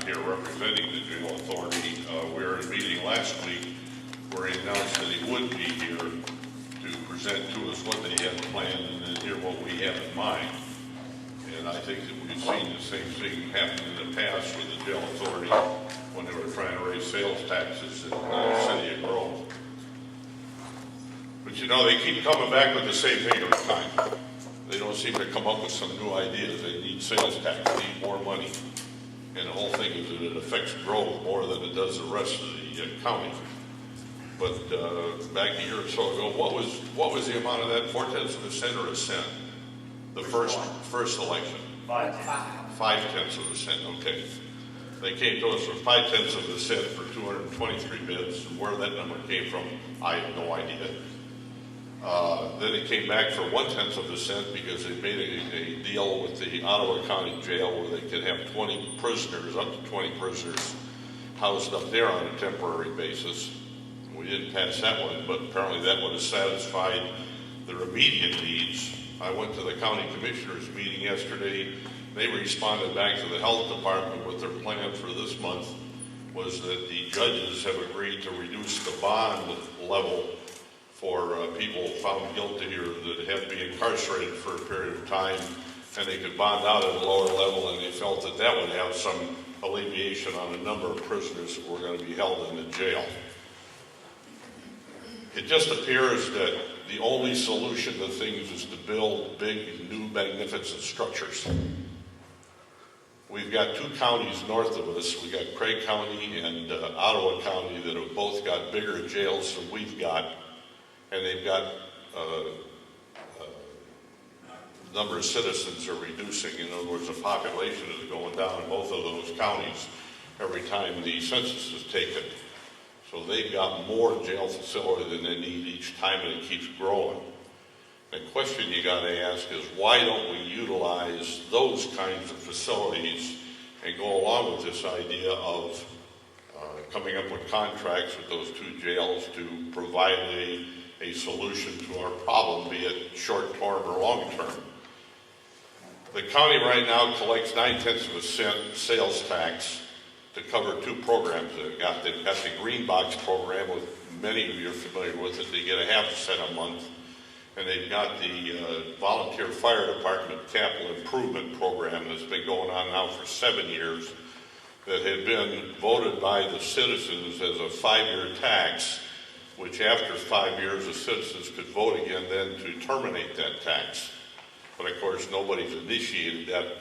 not here representing the jail authority. We were in a meeting last week where he announced that he would be here to present to us what they have planned and then hear what we have in mind. And I think that we've seen the same thing happen in the past with the jail authority when they were trying to raise sales taxes in the city of Grove. But you know, they keep coming back with the same thing every time. They don't seem to come up with some new ideas. They need sales tax, they need more money. And the whole thing is that it affects Grove more than it does the rest of the county. But back a year or so ago, what was the amount of that? 0.4% or a cent? The first election. 0.5 okay. They came to us with 0.5 cents for 223 bids. And where that number came from, I have no idea. Then it came back for 0.1 cent because they made a deal with the Ottawa County Jail where they could have 20 prisoners, up to 20 prisoners, housed up there on a temporary basis. We didn't pass that one, but apparently that would have satisfied their immediate needs. I went to the county commissioners meeting yesterday. They responded back to the health department with their plan for this month was that the judges have agreed to reduce the bond level for people found guilty or that have to be incarcerated for a period of time, and they could bond out at a lower level, and they felt that that would have some alleviation on a number of prisoners that were going to be held in the jail. It just appears that the only solution to things is to build big, new, magnificent structures. We've got two counties north of us. We've got Craig County and Ottawa County that have both got bigger jails than we've got, and they've got number of citizens are reducing. In other words, the population is going down in both of those counties every time the census is taken. So they've got more jail facility than they need each time, and it keeps growing. The question you got to ask is, why don't we utilize those kinds of facilities and go along with this idea of coming up with contracts with those two jails to provide a solution to our problem, be it short-term or long-term. The county right now collects 0.9 cent sales tax to cover two programs they've got. They've got the Green Box program, with many of you are familiar with it. They get 0.5 cent a month. And they've got the Volunteer Fire Department Capital Improvement Program that's been going on now for 7 years, that had been voted by the citizens as a 5-year tax, which after 5 years the citizens could vote again then to terminate that tax. But of course nobody's initiated that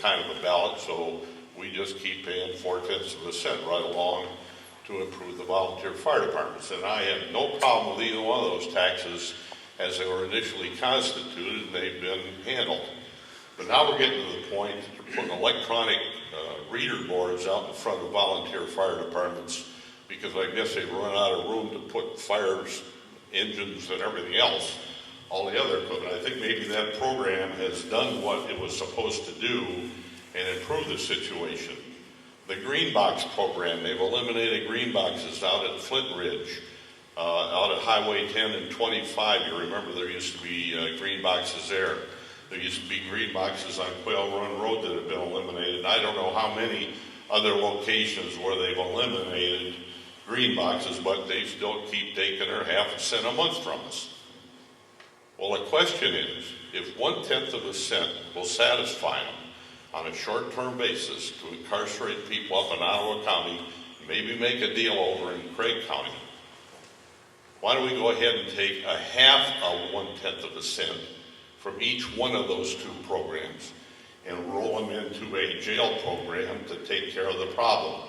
kind of a ballot, so we just keep paying 0.4 cent right along to improve the volunteer fire departments. And I have no problem with either one of those taxes as they were initially constituted, and they've been handled. But now we're getting to the point of putting electronic reader boards out in front of volunteer fire departments, because I guess they've run out of room to put fires, engines, and everything else, all the other equipment. I think maybe that program has done what it was supposed to do and improve the situation. The Green Box program, they've eliminated green boxes out at Flint Ridge, out at Highway 10 and 25. You remember there used to be green boxes there. There used to be green boxes on Quail Run Road that have been eliminated. I don't know how many other locations where they've eliminated green boxes, but they still keep taking their 0.5 cent a month from us. Well, the question is, if 0.1 cent will satisfy them on a short-term basis to incarcerate people up in Ottawa County, maybe make a deal over in Craig County, why don't we go ahead and take 0.1 cent from each one of those two programs and roll them into a jail program to take care of the problem?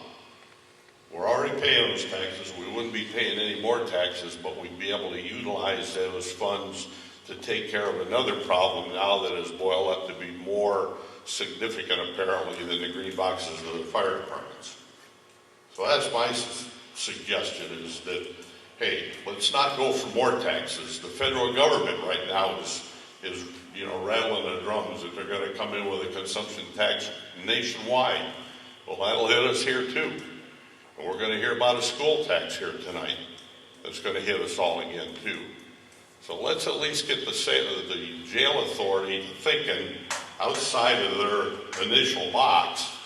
We're already paying those taxes. We wouldn't be paying any more taxes, but we'd be able to utilize those funds to take care of another problem now that has boiled up to be more significant, apparently, than the green boxes of the fire departments. So that's my suggestion, is that, hey, let's not go for more taxes. The federal government right now is rattling the drums that they're going to come in with a consumption tax nationwide. Well, that'll hit us here too. And we're going to hear about a school tax here tonight that's going to hit us all again too. So let's at least get the jail authority thinking outside of their initial box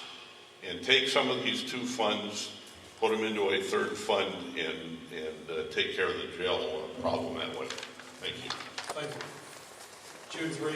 and take some of these two funds, put them into a third fund, and take care of the jail problem that way. Thank you. Thank you. June 3.